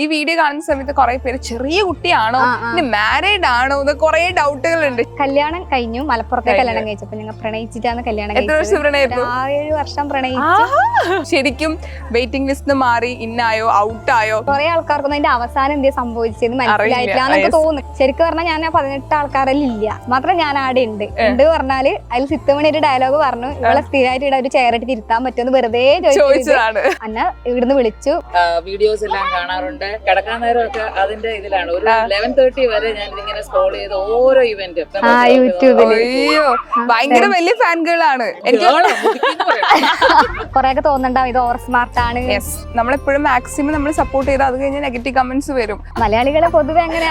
ഈ വീഡിയോ കാണുന്ന സമയത്ത് കുറെ പേര് ചെറിയ കുട്ടിയാണോ ഇനി മാരീഡ് ആണോ എന്ന് കുറെ ഡൗട്ടുകളുണ്ട്. കല്യാണം കഴിഞ്ഞു, മലപ്പുറത്തെ കല്യാണം കഴിച്ചപ്പോ ഞങ്ങൾ പ്രണയിച്ചിട്ടാണ് കല്യാണം കഴിച്ചത്. 7 വർഷം പ്രണയിച്ചു. ശരിക്കും വെയിറ്റിംഗ് ലിസ്റ്റ് മാറി ഇന്നായോ ഔട്ടായോ? കുറെ ആൾക്കാർക്കൊന്നും അതിന്റെ അവസാനം എന്ത് സംഭവിച്ചെന്ന് മനസ്സിലായിട്ടില്ല എന്നൊക്കെ തോന്നുന്നു. ശരിക്കും പറഞ്ഞാൽ ഞാൻ 18 ആൾക്കാരിൽ ഇല്ല, മാത്രം ഞാൻ ആടെ ഉണ്ട് പറഞ്ഞാല് അതിൽ സിത്തമണി ഒരു ഡയലോഗ് പറഞ്ഞു, ഇവളെ സ്ഥിരമായിട്ട് ഇവിടെ ഒരു ചെയറിട്ട് തിരുത്താൻ പറ്റുമെന്ന് വെറുതെ ചോദിച്ചതാണ്. അന്ന ഇവിടുന്ന് വിളിച്ചു. വീഡിയോസ് എല്ലാം കാണാറുണ്ട്, കിടക്കാൻ നേരമൊക്കെ അതിന്റെ ഇതിലാണ്. ഒരു 11:30 വരെ ഞാൻ ഇതിങ്ങനെ സ്ക്രോൾ ചെയ്ത് ഓരോ ഇവന്റും യൂട്യൂബില്. അയ്യോ, ഭയങ്കര വലിയ ഫാൻകളാണ്. കൊറേയൊക്കെ തോന്നുന്നുണ്ടാവും ഇത് ഓവർ സ്മാർട്ട് ആണ്. നമ്മളെപ്പോഴും മാക്സിമം നമ്മൾ സപ്പോർട്ട് ചെയ്ത് അത് കഴിഞ്ഞാൽ നെഗറ്റീവ് കമന്റ്സ് വരും. മലയാളികളെ പൊതുവെ അങ്ങനെ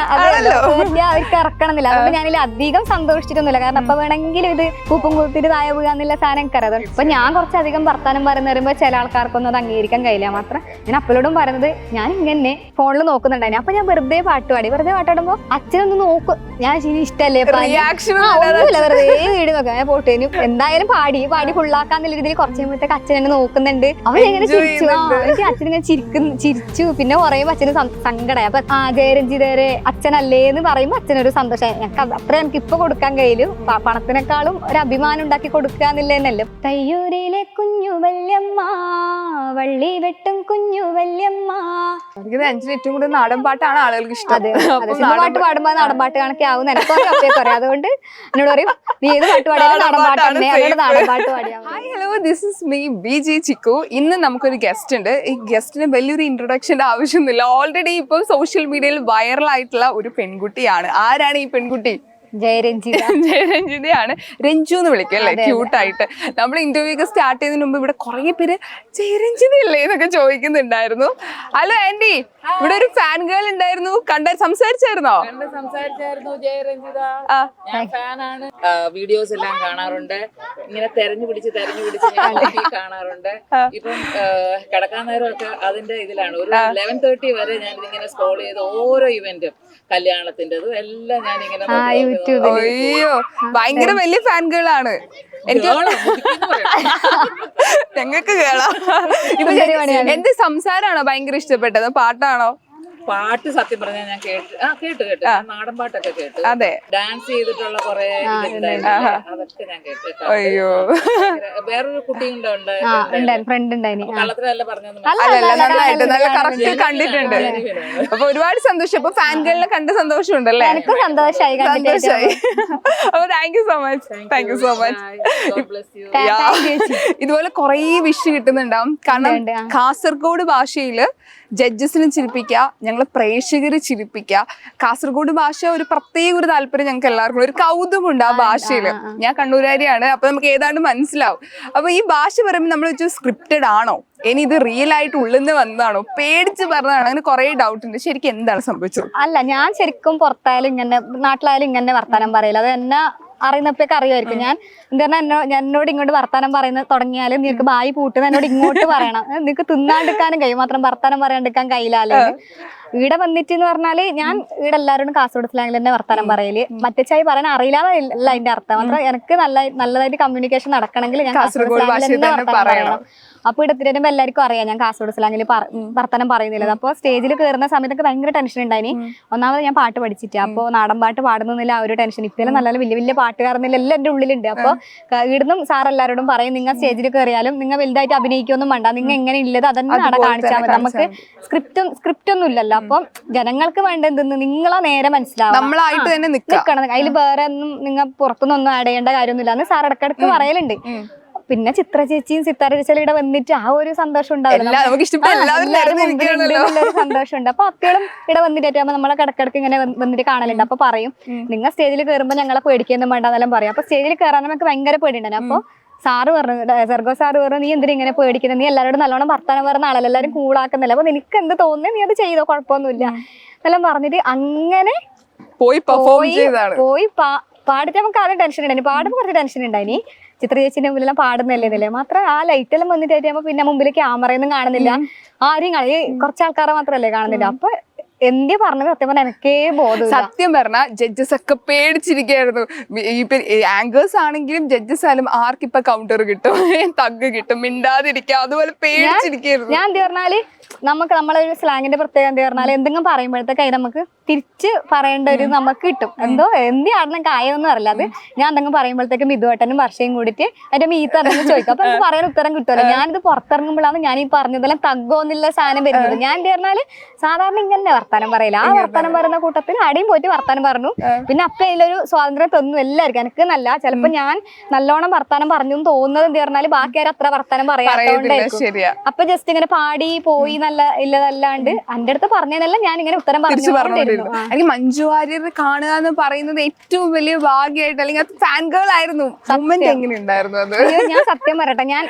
അവർക്ക് ഇറക്കണമെന്നില്ല. അതുകൊണ്ട് ഞാനിൽ അധികം സന്തോഷിച്ചിട്ടൊന്നുമില്ല. കാരണം അപ്പൊ വേണമെങ്കിലും ഇത് കൂപ്പും കൂത്തിട്ട് താഴെ വീഴാന്നുള്ള സാധനം എനിക്കറിയാം. ഇപ്പൊ ഞാൻ കുറച്ചധികം വർത്താനം പറയുന്ന പറയുമ്പോ ചില ആൾക്കാർക്കൊന്നും അത് അംഗീകരിക്കാൻ കഴിയില്ല. മാത്രം ഞാൻ അപ്പോഴും പറയുന്നത് ഞാൻ ഇങ്ങനെ ഫോണിൽ നോക്കുന്നുണ്ടായിരുന്നു. അപ്പൊ ഞാൻ വെറുതെ വെറുതെ പാട്ടാടുമ്പോ അച്ഛനൊന്ന് നോക്കും. ഞാൻ ഇഷ്ടല്ലേ ഒന്നുമില്ല, വെറുതെ വീട് നോക്കാം. ഞാൻ പോട്ടേനു എന്തായാലും പാടി ഫുള്ളാക്കാന്നുള്ള രീതിയിൽ കുറച്ച് കഴിയുമ്പോഴത്തേക്ക് അച്ഛൻ എന്നെ നോക്കുന്നുണ്ട്. അവൻ എങ്ങനെ ചിരിച്ചു, എനിക്ക് അച്ഛൻ ഇങ്ങനെ ചിരിച്ചു. പിന്നെ പറയുമ്പോ അച്ഛന് സങ്കടമായി. അപ്പൊ ജയരഞ്ജിതരെ അച്ഛനല്ലേ എന്ന് പറയുമ്പോ അച്ഛനൊരു സന്തോഷം. അത്ര എനിക്ക് ഇപ്പൊ കൊടുക്കാൻ കഴിയില്ല. പണത്തിനേക്കാളും ഒരു അഭിമാനം ഉണ്ടാക്കി കൊടുക്കുക എന്നുള്ളതന്നല്ലോ. തയ്യൂരിലെ കുഞ്ഞു വല്യമ്മ, വള്ളി വെട്ടും കുഞ്ഞു വല്യമ്മ. ഏറ്റവും കൂടുതൽ നാടൻ പാട്ടാണ് ആളുകൾക്ക് ഇഷ്ടം. പാട്ട് പാടുമ്പോ നാടൻ പാട്ട് കണക്കെ ആവും എനിക്കൊക്കെ അപ്പയൊക്കെ അറിയാം. അതുകൊണ്ട് എന്നോട് പറയും നീ ഏത് പാട്ട് പാടിയാലും നാടൻ പാട്ടാണ്, അതുകൊണ്ട് നാടൻ പാട്ട് പാടിയാൽ. Hi hello, this is me Biji Chikku. ഇന്ന് നമുക്കൊരു ഗസ്റ്റ് ഉണ്ട്. ഈ ഗസ്റ്റിന് വലിയൊരു ഇൻട്രൊഡക്ഷന്റെ ആവശ്യമൊന്നുമില്ല. ഓൾറെഡി ഇപ്പൊ സോഷ്യൽ മീഡിയയിൽ വൈറലായിട്ടുള്ള ഒരു പെൺകുട്ടിയാണ്. ആരാണ് ഈ പെൺകുട്ടി? ജയരഞ്ജിതയാണ്. രഞ്ജു എന്ന് വിളിക്കും അല്ലേ, ക്യൂട്ടായിട്ട്. നമ്മൾ ഇന്റർവ്യൂ ഒക്കെ സ്റ്റാർട്ട് ചെയ്യുന്നതിന് മുമ്പ് ഇവിടെ കുറെ പേര് ജയരഞ്ജിതയല്ലേ എന്നൊക്കെ ചോദിക്കുന്നുണ്ടായിരുന്നു. ഹലോ ആന്റി, ഇവിടെ ഒരു ഫാൻ ഗേൾ ഉണ്ടായിരുന്നു, സംസാരിച്ചായിരുന്നോ? ജയരഞ്ജിത ഞാൻ ഫാനാണ്. വീഡിയോസ് എല്ലാം കാണാറുണ്ട്, ഇങ്ങനെ തെരഞ്ഞു പിടിച്ച് കാണാറുണ്ട്. ഇപ്പം കിടക്കാൻ നേരമൊക്കെ അതിന്റെ ഇതിലാണ്. ഒരു 11:30 വരെ ഞാൻ ഇതിങ്ങനെ സ്ക്രോൾ ചെയ്ത് ഓരോ ഇവന്റും കല്യാണത്തിൻ്റെതും എല്ലാം ഞാൻ ഇങ്ങനെ. അയ്യോ, ഭയങ്കര വലിയ ഫാൻകളാണ്. എനിക്ക് ഞങ്ങൾക്ക് കേളാം. എന്ത് സംസാരാണോ ഭയങ്കര ഇഷ്ടപ്പെട്ടത്, പാട്ടാണോ? പാട്ട് സത്യം പറഞ്ഞാൽ ഞാൻ കേട്ടു നാടൻ പാട്ടൊക്കെ കേട്ടു. അതെ, ഡാൻസ് ചെയ്തിട്ടുള്ള കുറെ അതൊക്കെ ഞാൻ കേട്ടു. അയ്യോ, വേറൊരു കുട്ടിയുണ്ട്, കള്ളത്തിലല്ല പറഞ്ഞത്. നന്നായിട്ട് നല്ല കറക്റ്റ് കണ്ടിട്ടുണ്ട്. അപ്പൊ ഒരുപാട് സന്തോഷം. അപ്പൊ ഫാൻകളിനെ കണ്ട സന്തോഷം ഉണ്ടല്ലേ? സന്തോഷമായി. അപ്പൊ താങ്ക് യു സോ മച്ച്. ഇതുപോലെ കുറെ വിഷ് കിട്ടുന്നുണ്ടാവും. കാരണം കാസർഗോഡ് ഭാഷയില് ജഡ്ജസിനെ ചിരിപ്പിക്കുക, ഞങ്ങള് പ്രേക്ഷകര് ചിരിപ്പിക്കുക. കാസർഗോഡ് ഭാഷ ഒരു പ്രത്യേക ഒരു താല്പര്യം ഞങ്ങൾക്ക് എല്ലാവർക്കും, ഒരു കൗതുകമുണ്ട് ആ ഭാഷയില്. ഞാൻ കണ്ണൂരാരിയാണ്, അപ്പൊ നമുക്ക് ഏതാണ്ട് മനസ്സിലാവും. അപ്പൊ ഈ ഭാഷ പറയുമ്പോൾ നമ്മൾ വെച്ചു സ്ക്രിപ്റ്റഡ് ആണോ, ഇനി ഇത് റിയൽ ആയിട്ട് ഉള്ളിന്ന് വന്നതാണോ, പേടിച്ച് പറഞ്ഞതാണോ? അങ്ങനെ കുറെ ഡൗട്ട് ഉണ്ട്. ശരിക്കും എന്താണ് സംഭവിച്ചത്? അല്ല, ഞാൻ ശരിക്കും പുറത്തായാലും ഇങ്ങനെ നാട്ടിലായാലും ഇങ്ങനെ വർത്താനം പറയില്ല. അത് എന്നെ അറിയുന്നപ്പോഴൊക്കെ അറിയുമായിരിക്കും. ഞാൻ എന്താ എന്നോട് ഇങ്ങോട്ട് വർത്താനം പറയുന്നത് തുടങ്ങിയാലും നിനക്ക് ബായി പൂട്ടുന്ന എന്നോട് ഇങ്ങോട്ട് പറയണം. നിനക്ക് തിന്നാണ്ടിരിക്കാനും കഴിയും, മാത്രം വർത്താനം പറയാണ്ടിരിക്കാൻ കഴിയില്ലല്ലോ. ഇവിടെ വന്നിട്ട് എന്ന് പറഞ്ഞാല് ഞാൻ ഇവിടെ എല്ലാവരോടും കാസർഗോഡ് സ്ലാങ്ങിൽ തന്നെ വർത്താനം പറയല്. മറ്റേച്ചായി പറയാൻ അറിയില്ലാന്നല്ല അതിന്റെ അർത്ഥം. മാത്രം എനിക്ക് നല്ലതായിട്ട് കമ്മ്യൂണിക്കേഷൻ നടക്കണമെങ്കിൽ ഞാൻ കാസർഗോഡ് സ്ലാങ്ങിൽ തന്നെ വർത്താനം പറയണം. അപ്പൊ ഇവിടെ വരുമ്പോ എല്ലാവർക്കും അറിയാം ഞാൻ കാസർഗോഡ് സ്ലാങ്ങിൽ വർത്താനം പറയുന്നില്ല. അപ്പൊ സ്റ്റേജിൽ കയറുന്ന സമയത്തൊക്കെ ഭയങ്കര ടെൻഷൻ ഉണ്ടായിനി. ഒന്നാമത് ഞാൻ പാട്ട് പഠിച്ചിട്ട്, അപ്പൊ നാടൻ പാട്ട് പാടുന്നില്ല ആ ഒരു ടെൻഷൻ. ഇപ്പം നല്ല വലിയ വലിയ പാട്ടുകാരെന്നില്ല എല്ലാം എന്റെ ഉള്ളിലുണ്ട്. അപ്പൊ ഇവിടുന്നും സാർ എല്ലാവരോടും പറയും, നിങ്ങൾ സ്റ്റേജിൽ കയറിയാലും നിങ്ങൾ വലുതായിട്ട് അഭിനയിക്കൊന്നും വേണ്ട, നിങ്ങൾ എങ്ങനെ ഇല്ലത് അതന്നെ നട കാണിച്ചാൽ മതി. നമുക്ക് സ്ക്രിപ്റ്റ് ഒന്നും ഇല്ലല്ലോ. അപ്പം ജനങ്ങൾക്ക് വേണ്ട എന്തെന്ന് നിങ്ങളാ നേരെ മനസ്സിലാവും, നിൽക്കണം. അതിൽ വേറെ ഒന്നും നിങ്ങൾ പുറത്തുനിന്നൊന്നും ആഡ് ചെയ്യേണ്ട കാര്യമൊന്നുമില്ല എന്ന് സാർ ഇടക്കിടക്ക് പറയലുണ്ട്. പിന്നെ ചിത്ര ചേച്ചിയും സിത്താര ചേച്ചിയും ഇവിടെ വന്നിട്ട് ആ ഒരു സന്തോഷം ഉണ്ടാവില്ല, സന്തോഷമുണ്ട്. അപ്പൊ അപ്പയോളും ഇവിടെ വന്നിട്ട് നമ്മളെ കിടക്കിടക്ക് ഇങ്ങനെ വന്നിട്ട് കാണലുണ്ട്. അപ്പൊ പറയും നിങ്ങൾ സ്റ്റേജിൽ കയറുമ്പോൾ ഞങ്ങളെ പേടിക്കൊന്നും വേണ്ട എന്നെല്ലാം പറയും. അപ്പൊ സ്റ്റേജിൽ കയറാൻ നമുക്ക് ഭയങ്കര പേടിയുണ്ടായിരുന്നു. അപ്പൊ സാറ് പറഞ്ഞു, സർഗോ സാറ് പറഞ്ഞു, നീ എന്തിനാ ഇങ്ങനെ പേടിക്കുന്നത്, നീ എല്ലാവരോടും നല്ലോണം വർത്താനം പറയുന്ന ആളല്ല, എല്ലാവരും കൂളാക്കുന്നില്ല, അപ്പൊ നിനക്ക് എന്ത് തോന്നുന്നു നീ അത് ചെയ്തോ, കുഴപ്പമൊന്നുമില്ല എന്നെല്ലാം പറഞ്ഞിട്ട് അങ്ങനെ പോയി പാടിട്ട് നമുക്ക് ആദ്യം ടെൻഷൻ ഉണ്ടായി. പാടുമ്പോൾ കുറച്ച് ടെൻഷൻ ഉണ്ടായിനി. ചിത്ര ചേച്ചിന്റെ മുമ്പിലെല്ലാം പാടുന്നല്ലേ. മാത്രം ആ ലൈറ്റ് എല്ലാം വന്നിട്ട് പിന്നെ മുമ്പിൽ ക്യാമറയൊന്നും കാണുന്നില്ല, ആരെയും കുറച്ച് ആൾക്കാരെ മാത്രമല്ലേ കാണുന്നില്ല. അപ്പൊ എന്തി പറഞ്ഞത് സത്യം പറഞ്ഞാൽ എനിക്കേ ബോധമില്ല. സത്യം പറഞ്ഞ ജഡ്ജസ് ഒക്കെ പേടിച്ചിരിക്കുകയായിരുന്നു. ഇപ്പൊ ആങ്കേഴ്സ് ആണെങ്കിലും ജഡ്ജസ് ആയാലും ആർക്കിപ്പൊ കൗണ്ടർ കിട്ടും, തഗ് കിട്ടും, മിണ്ടാതിരിക്കുക, അതുപോലെ പേടിച്ചിരിക്കുകയായിരുന്നു. ഞാൻ എന്താ പറഞ്ഞാല് നമുക്ക് നമ്മളൊരു സ്ലാങ്ങിന്റെ പ്രത്യേകത എന്താ പറഞ്ഞാൽ എന്തെങ്കിലും പറയുമ്പോഴത്തേക്ക് അത് നമുക്ക് തിരിച്ച് പറയേണ്ട ഒരു നമുക്ക് കിട്ടും. എന്തോ എന്തിയാണെന്ന് കായൊന്നും അറിയില്ല. അത് ഞാൻ എന്തെങ്കിലും പറയുമ്പോഴത്തേക്കും മിതുവേട്ടനും വർഷയും കൂടിയിട്ട് എന്റെ മീത്ത് എന്തെങ്കിലും ചോദിക്കും. അപ്പൊ എനിക്ക് പറയാൻ ഉത്തരം കിട്ടുമല്ലോ. ഞാനിത് പുറത്തിറങ്ങുമ്പോഴാണ് ഞാൻ ഈ പറഞ്ഞതെല്ലാം തഗ്ഗോന്നുള്ള സാധനം വരുന്നത്. ഞാൻ എന്താ പറഞ്ഞാല് സാധാരണ ഇങ്ങനെ വർത്താനം പറയില്ല. ആ വർത്താനം പറയുന്ന കൂട്ടത്തിൽ അടിയും പോയിട്ട് വർത്താനം പറഞ്ഞു. പിന്നെ അപ്പൊ അതിലൊരു സ്വാതന്ത്ര്യം തന്നു എല്ലാവർക്കും. എനിക്ക് നല്ല ചിലപ്പോ ഞാൻ നല്ലോണം വർത്താനം പറഞ്ഞു എന്ന് തോന്നുന്നത് എന്താ പറഞ്ഞാല് ബാക്കി ആരും അത്ര വർത്താനം പറയാത്തതുകൊണ്ടായിരിക്കും. അപ്പൊ ജസ്റ്റ് ഇങ്ങനെ പാടി പോയി നല്ല ഇല്ലതല്ലാണ്ട് എന്റെ അടുത്ത് പറഞ്ഞതിനെല്ലാം ഞാൻ ഇങ്ങനെ ഉത്തരം പറഞ്ഞുകൊണ്ടിരുന്നു. എനിക്ക് മഞ്ജു വാര്യർ കാണുക എന്ന് പറയുന്നത് ഏറ്റവും വലിയ ഭാഗ്യമായിട്ട്, അല്ലെങ്കിൽ അത് ഫാൻ ഗേൾ ആയിരുന്നു. എങ്ങനെ ഉണ്ടായിരുന്നു അത്? ഞാൻ സത്യം പറയട്ടെ, ഞാൻ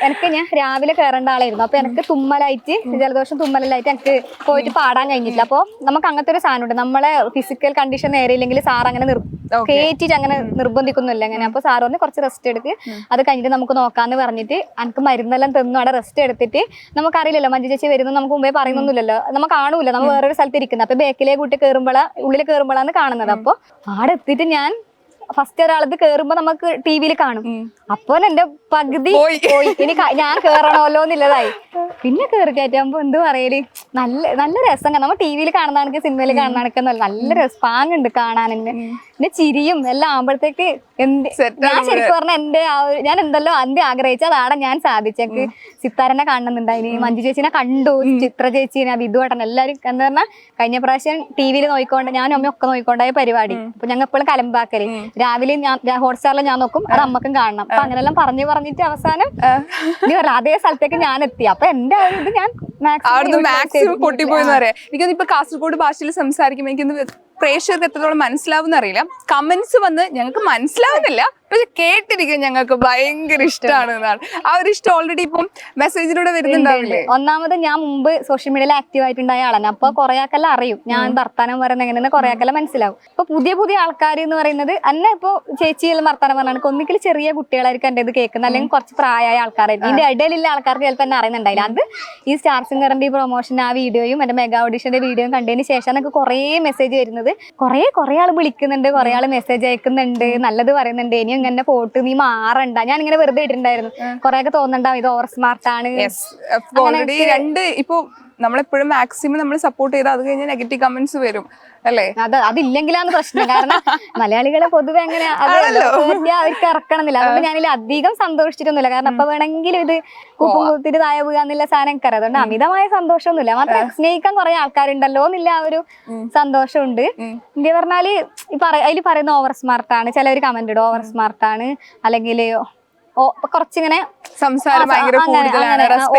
രാവിലെ കയറേണ്ട ആളായിരുന്നു. അപ്പൊ എനിക്ക് തുമ്മലായിട്ട് ജലദോഷം തുമ്മലായിട്ട് എനിക്ക് പോയിട്ട് പാടാൻ കഴിഞ്ഞിട്ടില്ല. അപ്പൊ നമുക്ക് അങ്ങനത്തെ ഒരു സാധനം ഉണ്ട്, നമ്മളെ ഫിസിക്കൽ കണ്ടീഷൻ നേരെയില്ലെങ്കിൽ സാർ അങ്ങനെ കയറ്റിട്ട് അങ്ങനെ നിർബന്ധിക്കുന്നില്ല അങ്ങനെ. അപ്പൊ സാർ പറഞ്ഞ് കുറച്ച് റെസ്റ്റ് എടുക്ക്, അത് കഴിഞ്ഞിട്ട് നമുക്ക് നോക്കാന്ന് പറഞ്ഞിട്ട് എനിക്ക് മരുന്നെല്ലാം തന്നു. അവിടെ റെസ്റ്റ് എടുത്തിട്ട് നമുക്കറിയില്ലല്ലോ മഞ്ജു ചേച്ചി വരുന്നത്, നമുക്ക് മുമ്പേ പറയുന്നൊന്നുമില്ലല്ലോ, നമുക്ക് കാണൂല, നമ്മൾ വേറൊരു സ്ഥലത്ത് ഇരിക്കുന്നത്. അപ്പൊ ബേക്കിലെ കൂട്ടി ഉള്ളിൽ കയറുമ്പോഴാണ് കാണുന്നത്. അപ്പൊ അവിടെ എത്തിയിട്ട് ഞാൻ ഫസ്റ്റ് ഒരാളത് കേറുമ്പോ നമുക്ക് ടി വിയിൽ കാണും. അപ്പൊ എന്റെ പകുതി പോയി, ഇനി ഞാൻ കേറണമല്ലോ എന്നുള്ളതായി. പിന്നെ കയറി കയറ്റാകുമ്പോ എന്ത് പറയല്, നല്ല രസം. നമ്മൾ ടി വിയിൽ കാണുന്നതാണെങ്കിൽ സിനിമയിൽ കാണുന്നതാണെങ്കിൽ നല്ല രസം, പാങ്ങുണ്ട് കാണാൻ തന്നെ. പിന്നെ ചിരിയും എല്ലാം ആകുമ്പോഴത്തേക്ക് ഞാൻ ശരിക്കും പറഞ്ഞാൽ ഞാൻ എന്തെല്ലോ അന്ത്യം ആഗ്രഹിച്ച അതാണ് ഞാൻ സാധിച്ചെനിക്ക്. സിത്താരനെ കാണുന്നുണ്ടായിന്, മഞ്ജു ചേച്ചിനെ കണ്ടു, ചിത്ര ചേച്ചീനെ, വിധുവേട്ടൻ എല്ലാവരും എന്താ പറഞ്ഞാൽ കഴിഞ്ഞ പ്രാവശ്യം ടി വിയിൽ നോക്കിക്കൊണ്ട് ഞാനും അമ്മയൊക്കെ നോക്കിക്കൊണ്ടായ പരിപാടി. അപ്പൊ ഞങ്ങൾ എപ്പോഴും കലമ്പാക്കല് രാവിലെ ഞാൻ ഹോട്ട്സ്റ്റാറിൽ ഞാൻ നോക്കും, അത് അമ്മക്കും കാണണം. അപ്പൊ അങ്ങനെല്ലാം പറഞ്ഞിട്ട് അവസാനം അതേ സ്ഥലത്തേക്ക് ഞാൻ എത്തി. അപ്പൊ എന്റെ ഇത് ഞാൻ മാക്സിമം പൊട്ടിപ്പോയെന്ന് പറയാം. എനിക്കത് ഇപ്പൊ കാസർഗോഡ് ഭാഷയിൽ സംസാരിക്കുമ്പോൾ എനിക്കൊന്ന് പ്രേക്ഷകർക്ക് എത്രത്തോളം മനസ്സിലാവുന്ന അറിയില്ല. കമന്റ്സ് വന്ന് ഞങ്ങൾക്ക് മനസ്സിലാവുന്നില്ല, പക്ഷെ കേട്ടിരിക്കാൻ ഞങ്ങൾക്ക് ഭയങ്കര ഇഷ്ടമാണ് എന്നാണ്. ആ ഒരു ഇഷ്ടം ഓൾറെഡി ഇപ്പം മെസ്സേജിലൂടെ വരുന്നുണ്ടാവില്ലേ? ഒന്നാമത് ഞാൻ മുമ്പ് സോഷ്യൽ മീഡിയയിൽ ആക്റ്റീവ് ആയിട്ടുണ്ടായ ആളാണ്. അപ്പൊ കുറെ ആൾക്കെല്ലാം അറിയും ഞാൻ വർത്താനം പറയുന്നത് എങ്ങനെയെന്ന്, കുറെ ആൾക്കെല്ലാം മനസ്സിലാവും. ഇപ്പൊ പുതിയ ആൾക്കാർ എന്ന് പറയുന്നത് എന്നെ ഇപ്പൊ ചേച്ചിയെല്ലാം വർത്താനം പറഞ്ഞാൽ ഒന്നിക്കൽ ചെറിയ കുട്ടികളായിരിക്കും എന്റെ ഇത് കേൾക്കുന്നത്, അല്ലെങ്കിൽ കുറച്ച് പ്രായമായ ആൾക്കാരായിരിക്കും. ഇതിന്റെ ഇടയിലുള്ള ആൾക്കാർക്ക് ചിലപ്പോൾ എന്നെ അറിയുന്നുണ്ടായില്ല. അത് ഈ സ്റ്റാർ സിംഗറിന്റെ പ്രൊമോഷൻ ആ വീഡിയോയും എന്റെ മെഗാ ഓഡിഷന്റെ വീഡിയോയും കണ്ടതിന് ശേഷം എനിക്ക് കുറെ മെസ്സേജ് വരുന്നത്. കുറെ ആൾ വിളിക്കുന്നുണ്ട്, കുറെ ആൾ മെസ്സേജ് അയക്കുന്നുണ്ട്, നല്ലത് പറയുന്നുണ്ട്, ഇനി ഇങ്ങനെ പോട്ട് നീ മാറണ്ട. ഞാൻ ഇങ്ങനെ വെറുതെ ഇട്ടിട്ടുണ്ടായിരുന്നു. കുറെ ഒക്കെ തോന്നുന്നുണ്ടാവും ഇത് ഓവർ സ്മാർട്ട് ആണ്. ഇപ്പൊ നമ്മളെപ്പോഴും മാക്സിമം നമ്മൾ സപ്പോർട്ട് ചെയ്ത് അത് കഴിഞ്ഞ് നെഗറ്റീവ് കമന്റ്സ് വരും അല്ലേ? അതില്ലെങ്കിലാണ് പ്രശ്നം. കാരണം മലയാളികളെ പൊതുവെ അങ്ങനെ അവർക്ക് ഇറക്കണമെന്നില്ല. അതുകൊണ്ട് ഞാനിൽ അധികം സന്തോഷിച്ചിട്ടൊന്നുമില്ല. കാരണം അപ്പൊ വേണമെങ്കിലും ഇത് കുപ്പുകുത്തിരി താഴെ വീഴാന്നുള്ള സാധനം എനിക്കറിയാം. അതുകൊണ്ട് അമിതമായ സന്തോഷമൊന്നുമില്ല. മാത്രം സ്നേഹിക്കാൻ കുറെ ആൾക്കാരുണ്ടല്ലോ എന്നില്ല ആ ഒരു സന്തോഷമുണ്ട്. എന്താ പറഞ്ഞാല് അതിൽ പറയുന്ന ഓവർ സ്മാർട്ടാണ്, ചിലവർ കമന്റ് ഇടും ഓവർ സ്മാർട്ടാണ്, അല്ലെങ്കിൽ കുറച്ചിങ്ങനെ സംസാരം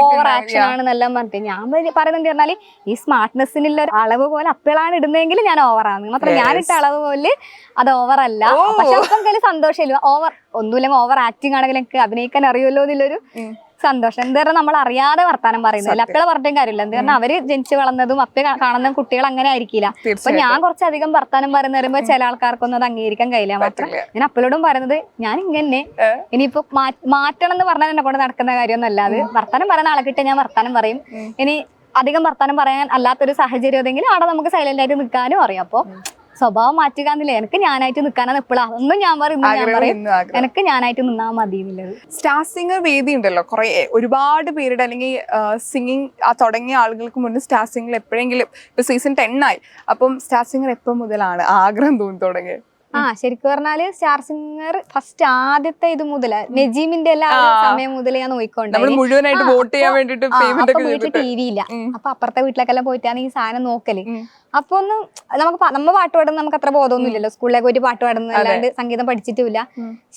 ഓവർ ആക്ഷൻ ആണെന്നെല്ലാം പറഞ്ഞിട്ട് ഞാൻ പറയുന്നത് പറഞ്ഞാല് ഈ സ്മാർട്ട്നെസ്സിനുള്ള ഒരു അളവ് പോലെ അപ്പോഴാണ് ഇടുന്നതെങ്കിൽ ഞാൻ ഓവറാണ്. മാത്രം ഞാനിട്ട അളവ് പോലെ അത് ഓവറല്ല. പക്ഷെ നമുക്ക് സന്തോഷമില്ല. ഒന്നുമില്ലെങ്കിൽ ഓവർ ആക്ടിങ് ആണെങ്കിൽ എനിക്ക് അഭിനയിക്കാൻ അറിയുമല്ലോ എന്നുള്ളൊരു സന്തോഷം. എന്താ പറഞ്ഞാൽ നമ്മൾ അറിയാതെ വർത്താനം പറയുന്നില്ല. അപ്പളെ പറഞ്ഞിട്ടും കാര്യമില്ല. എന്താ പറഞ്ഞാൽ അവര് ജനിച്ചു വളർന്നതും അപ്പ കാണുന്ന കുട്ടികൾ അങ്ങനെ ആയിരിക്കില്ല. അപ്പൊ ഞാൻ കുറച്ചധികം വർത്താനം പറയുന്ന പറയുമ്പോ ചില ആൾക്കാർക്കൊന്നും അത് അംഗീകരിക്കാൻ കഴിയില്ല. മാത്രം ഞാൻ അപ്പളോടും പറയുന്നത് ഞാൻ ഇങ്ങനെ ഇനിയിപ്പോ മാറ്റണം എന്ന് പറഞ്ഞാൽ എന്നെ കൊണ്ട് നടക്കുന്ന കാര്യമൊന്നുമല്ല. അത് വർത്താനം പറയുന്ന ആളെ കിട്ടിയ ഞാൻ വർത്താനം പറയും. ഇനി അധികം വർത്താനം പറയാൻ അല്ലാത്തൊരു സാഹചര്യം ഏതെങ്കിലും അവിടെ നമുക്ക് സൈലന്റ് ആയിട്ട് നിൽക്കാനും അറിയാം. അപ്പൊ സ്വഭാവം മാറ്റുക എന്നില്ല, എനിക്ക് ഞാനായിട്ട് നിൽക്കാനാണ് എപ്പോഴാ ഒന്നും ഞാൻ പറയും എനിക്ക് ഞാനായിട്ട് നിന്നാ മതി എന്നുള്ളത്. സ്റ്റാർ സിംഗർ വേദി ഉണ്ടല്ലോ, കുറെ ഒരുപാട് പേരുടെ അല്ലെങ്കിൽ സിംഗിങ് തുടങ്ങിയ ആളുകൾക്ക് മുന്നേ സ്റ്റാർ സിംഗർ എപ്പോഴെങ്കിലും ഇപ്പൊ സീസൺ 10 ആയി, അപ്പം സ്റ്റാർ സിംഗർ എപ്പോ മുതലാണ് ആഗ്രഹം തോന്നി തുടങ്ങിയത്? ശരിക്കും പറഞ്ഞാല് സ്റ്റാർ സിംഗർ ഫസ്റ്റ് ആദ്യത്തെ ഇത് മുതൽ നജീമിന്റെ എല്ലാ സമയം മുതൽ ഞാൻ നോക്കിക്കൊണ്ട് വീട്ടിൽ ടി വി ഇല്ല. അപ്പൊ അപ്പുറത്തെ വീട്ടിലേക്കെല്ലാം പോയിട്ടാണ് ഈ സാധനം നോക്കല്. അപ്പൊ ഒന്ന് നമ്മ പാട്ട് പാടുന്ന നമുക്ക് അത്ര ബോധമൊന്നും ഇല്ലല്ലോ, സ്കൂളിലേക്ക് പോയിട്ട് പാട്ട് പാടുന്ന അല്ലാണ്ട് സംഗീതം പഠിച്ചിട്ടില്ല.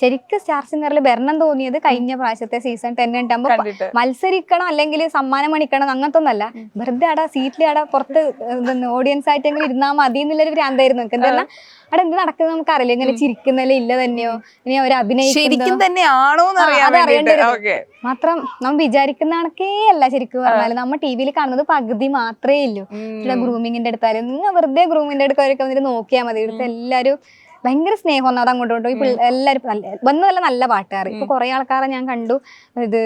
ശരിക്കും സ്റ്റാർ സിംഗറിൽ വരണം തോന്നിയത് കഴിഞ്ഞ പ്രാവശ്യത്തെ സീസൺ 10 ഉണ്ടാകുമ്പോ മത്സരിക്കണം അല്ലെങ്കിൽ സമ്മാനം മണിക്കണം അങ്ങനത്തെ ഒന്നല്ല, വെറുതെ അവിടെ സീറ്റിൽ അവിടെ പുറത്ത് ഓഡിയൻസ് ആയിട്ടെങ്കിലും ഇരുന്നാ മതി എന്നുള്ളൊരു ഭ്രാന്തായിരുന്നു എനിക്ക്. എന്താ പറഞ്ഞാൽ അവിടെ എന്ത് നടക്കുന്നത് നമുക്കറിയില്ല, ഇങ്ങനെ ചിരിക്കുന്നല്ലേ ഇല്ല തന്നെയോ ഇനി അവർ അഭിനയിക്കും മാത്രം നമ്മൾ വിചാരിക്കുന്ന കണക്കേ അല്ല. ശരിക്കും പറഞ്ഞാല് നമ്മൾ ടി വിയിൽ കാണുന്നത് പകുതി മാത്രമേ ഉള്ളൂ. ഗ്രൂമിങ്ങിന്റെ അടുത്താലും നിങ്ങൾ വെറുതെ ഗ്രൂമിന്റെ അടുക്കവരൊക്കെ വന്നിട്ട് നോക്കിയാൽ മതി. ഇവിടുത്തെ എല്ലാവരും ഭയങ്കര സ്നേഹം ഒന്നും അത് അങ്ങോട്ടും എല്ലാവരും വന്നതല്ല നല്ല പാട്ടുകാർ. ഇപ്പൊ കുറെ ആൾക്കാരെ ഞാൻ കണ്ടു ഇത്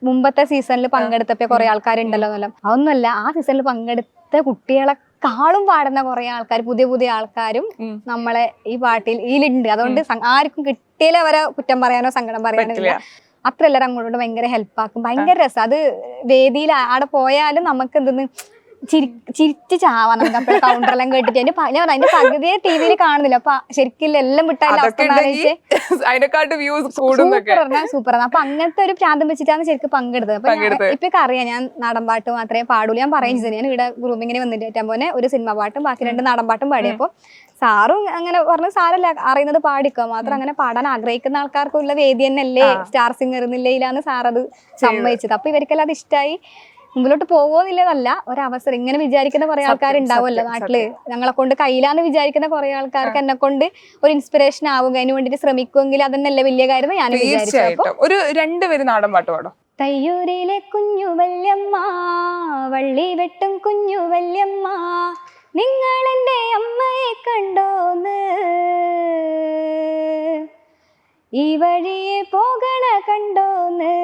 മുമ്പത്തെ സീസണിൽ പങ്കെടുത്തപ്പോ കുറെ ആൾക്കാരുണ്ടല്ലോ എന്നല്ല, അതൊന്നുമല്ല ആ സീസണിൽ പങ്കെടുത്ത കുട്ടികളെ കാളും പാടുന്ന കുറെ ആൾക്കാർ, പുതിയ പുതിയ ആൾക്കാരും നമ്മളെ ഈ പാട്ടിൽ ഇതിലുണ്ട്. അതുകൊണ്ട് ആർക്കും കിട്ടിയാലും അവരെ കുറ്റം പറയാനോ സങ്കടം പറയാനോ ഇല്ല. അത്ര എല്ലാവരും അങ്ങോട്ട് ഭയങ്കര ഹെൽപ്പാക്കും. ഭയങ്കര രസം. അത് വേദിയിൽ അവിടെ പോയാലും നമുക്ക് എന്തെന്ന് ചിരിച്ച് ചാവാ. നമുക്ക് അപ്പോൾ കൗണ്ടറെല്ലാം കേട്ടിട്ട് അതിന്റെ പകുതിയെ ടി വിയിൽ കാണുന്നില്ല. അപ്പൊ ശരിക്കും എല്ലാം വിട്ടാലും സൂപ്പറാണ്. അപ്പൊ അങ്ങനത്തെ ഒരു പ്രാന്തം വെച്ചിട്ടാണ് ശരിക്കും പങ്കെടുത്തത്. അപ്പൊ ഇപ്പൊ അറിയാം ഞാൻ നാടൻ പാട്ട് മാത്രമേ പാടുള്ളൂ. ഞാൻ പറയും ചെയ്തു, ഞാൻ ഇവിടെ ഗ്രൂമിങ്ങിന് വന്നിട്ട് പോലെ ഒരു സിനിമ പാട്ടും ബാക്കി 2 നാടൻ പാട്ടും പാടിയപ്പോ സാറും അങ്ങനെ പറഞ്ഞു, സാരല്ല അറിയുന്നത് പാടിക്കോ, മാത്രം അങ്ങനെ പാടാൻ ആഗ്രഹിക്കുന്ന ആൾക്കാർക്കുള്ള വേദി തന്നെയല്ലേ സ്റ്റാർ സിംഗർ എന്നില്ലയിലാണ് സാറത് സമ്മതിച്ചത്. അപ്പൊ ഇവർക്കെല്ലാം അത് ഇഷ്ടമായി. മുമ്പിലോട്ട് പോവോന്നില്ലതല്ല, ഒരവസരം. ഇങ്ങനെ വിചാരിക്കുന്ന കുറെ ആൾക്കാരുണ്ടാവുമല്ലോ നാട്ടില്, ഞങ്ങളെ കൊണ്ട് കയ്യിലാന്ന് വിചാരിക്കുന്ന കുറെ ആൾക്കാർക്ക് എന്നെ കൊണ്ട് ഒരു ഇൻസ്പിറേഷൻ ആവുക, അതിന് വേണ്ടിട്ട് ശ്രമിക്കുമെങ്കിൽ അതന്നെയല്ലേ വലിയ കാര്യം ഞാൻ വിചാരിച്ചു. ഒരു 2 പേര് നാടൻ പാട്ട് പാടും. തയ്യൂരിലെ കുഞ്ഞു വല്യമ്മ, വള്ളി വെട്ടും കുഞ്ഞു വല്യമ്മ, നിങ്ങൾ എൻ്റെ അമ്മയെ കണ്ടോന്ന്, ഈ വഴിയെ പോകണ കണ്ടോന്ന്,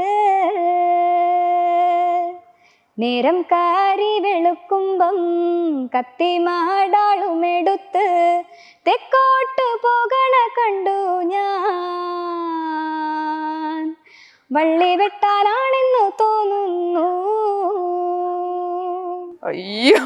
നേരം കാരി വെളുക്കുമ്പം കത്തിമാടാളുമെടുത്ത് തെക്കോട്ട് പോകണ കണ്ടു ഞാൻ, വള്ളി വെട്ടാനാണെന്ന് തോന്നുന്നു. അയ്യോ,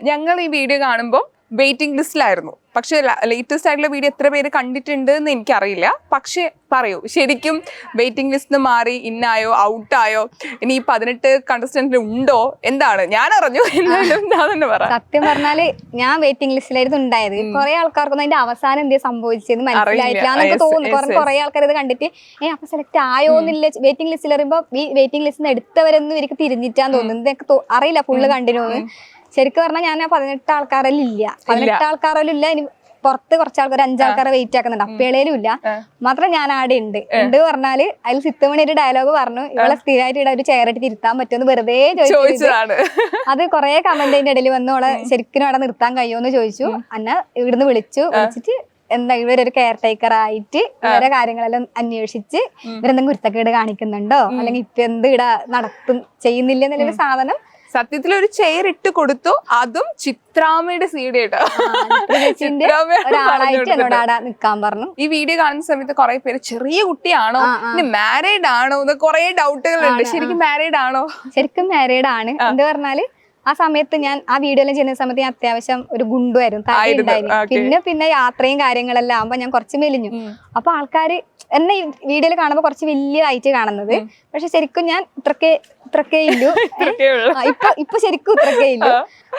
ഞങ്ങൾ ഈ വീഡിയോ കാണുമ്പോൾ വെയിറ്റിംഗ് ലിസ്റ്റിലായിരുന്നു. പക്ഷെ ലേറ്റസ്റ്റ് ആയിട്ടുള്ള വീഡിയോ എത്ര പേര് കണ്ടിട്ടുണ്ട് എന്ന് എനിക്കറിയില്ല. പക്ഷെ പറയൂ, ശരിക്കും വെയിറ്റിംഗ് ലിസ്റ്റ് മാറി ഇന്നായോ ഔട്ടായോ, ഇനി ഈ 18 കണ്ടസ്റ്റന്റിൽ ഉണ്ടോ, എന്താണ്? ഞാൻ അറിഞ്ഞു, എന്നാലും ഞാൻ തന്നെ പറയാം. സത്യം പറഞ്ഞാല് ഞാൻ വെയിറ്റിംഗ് ലിസ്റ്റിലായിരുന്നു ഉണ്ടായത്. കുറെ ആൾക്കാർക്കൊന്നും അതിന്റെ അവസാനം എന്ത് സംഭവിച്ചെന്ന് മനസ്സിലായിട്ടില്ല എന്നൊക്കെ തോന്നുന്നു. കുറെ ആൾക്കാർ ഇത് കണ്ടിട്ട് അപ്പൊ സെലക്ട് ആയോന്നില്ല വെയിറ്റിംഗ് ലിസ്റ്റിൽ പറയുമ്പോ ഈ വെയിറ്റിംഗ് ലിസ്റ്റിൽ എടുത്തവരൊന്നും ഇവർക്ക് തിരിഞ്ഞിട്ടാന്ന് തോന്നുന്നു. ഇതൊക്കെ അറിയില്ല ഫുള്ള് കണ്ടിന്യൂ. ശരിക്കും പറഞ്ഞാൽ ഞാൻ 18 ആൾക്കാരിലില്ല. 18 ആൾക്കാരിലില്ല. ഇനി പുറത്ത് കുറച്ച് ആൾക്കാർ 5 ആൾക്കാരെ വെയിറ്റ് ആക്കുന്നുണ്ട്. അപ്പേളയിലും ഇല്ല. മാത്രം ഞാൻ ആടെ ഉണ്ട് പറഞ്ഞാല് അതിൽ സിത്തമണി ഒരു ഡയലോഗ് പറഞ്ഞു, ഇവളെ സ്ഥിരമായിട്ട് ഇവിടെ ഒരു ചെയറിട്ട് തിരുത്താൻ പറ്റുമെന്ന് വെറുതെ ചോദിച്ചതാണ്. അത് കുറെ കമന്റിന്റെ ഇടയിൽ വന്ന് അവളെ ശരിക്കും അവിടെ നിർത്താൻ കഴിയുമെന്ന് ചോദിച്ചു. അന്നെ ഇവിടുന്ന് വിളിച്ചിട്ട് എന്താ ഇവരൊരു കെയർ ടേക്കർ ആയിട്ട് ഇവരെ കാര്യങ്ങളെല്ലാം അന്വേഷിച്ച് ഇവരെന്തെങ്കിലും കുരുത്തക്കേട് കാണിക്കുന്നുണ്ടോ, അല്ലെങ്കിൽ ഇപ്പൊ എന്ത് ഇവിടെ നടത്തും ചെയ്യുന്നില്ല എന്നുള്ളൊരു സാധനം സത്യത്തിൽ ഒരു ചെയർ ഇട്ട് കൊടുത്തു. അതും ചിത്രാമ്മയുടെ സീഡി ആയിട്ട് നിക്കാൻ പറഞ്ഞു. ഈ വീഡിയോ കാണുന്ന സമയത്ത് കുറെ പേര് ചെറിയ കുട്ടിയാണോ, മാരീഡ് ആണോ എന്ന് കുറെ ഡൗട്ടുകളുണ്ട്. ശരിക്കും മാരീഡ് ആണോ? ശരിക്കും മാരീഡ് ആണ്. എന്ത് പറഞ്ഞാല് ആ സമയത്ത് ഞാൻ ആ വീഡിയോ എല്ലാം ചെയ്യുന്ന സമയത്ത് ഞാൻ അത്യാവശ്യം ഒരു ഗുണ്ടുമായിരുന്നു. പിന്നെ യാത്രയും കാര്യങ്ങളെല്ലാം ആകുമ്പോ ഞാൻ കുറച്ച് മെലിഞ്ഞു. അപ്പൊ ആൾക്കാര് എന്നെ ഈ വീഡിയോയിൽ കാണുമ്പോ കുറച്ച് വലിയതായിട്ട് കാണുന്നത്. പക്ഷെ ശരിക്കും ഞാൻ ഇത്രക്കേ ഇല്ലു. ഇപ്പൊ ശരിക്കും ഇത്രക്കേ ഇല്ലു.